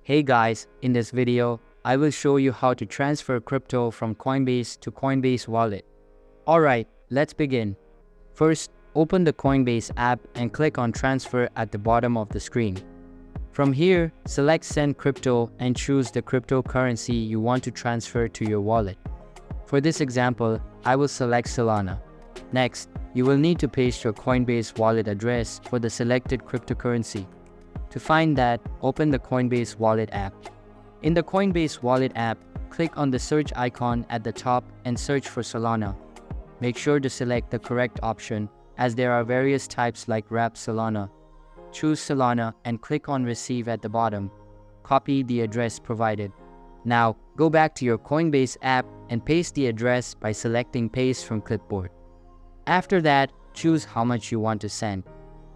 Hey guys, in this video, I will show you how to transfer crypto from Coinbase to Coinbase Wallet. Alright, let's begin. First, open the Coinbase app and click on Transfer at the bottom of the screen. From here, select Send Crypto and choose the cryptocurrency you want to transfer to your wallet. For this example, I will select Solana. Next, you will need to paste your Coinbase wallet address for the selected cryptocurrency. To find that, open the Coinbase Wallet app. In the Coinbase Wallet app, click on the search icon at the top and search for Solana. Make sure to select the correct option, as there are various types like Wrap Solana. Choose Solana and click on Receive at the bottom. Copy the address provided. Now, go back to your Coinbase app and paste the address by selecting Paste from Clipboard. After that, choose how much you want to send.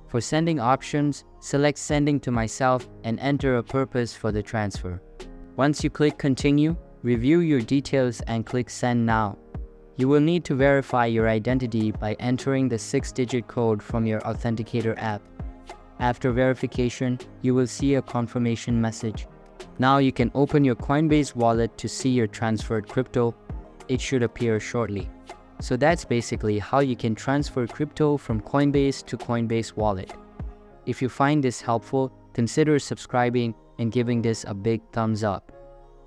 For sending options, select Sending to Myself and enter a purpose for the transfer. Once you click Continue, review your details and click Send Now. You will need to verify your identity by entering the 6-digit code from your authenticator app. After verification, you will see a confirmation message. Now you can open your Coinbase wallet to see your transferred crypto. It should appear shortly. So that's basically how you can transfer crypto from Coinbase to Coinbase Wallet. If you find this helpful, consider subscribing and giving this a big thumbs up.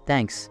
Thanks.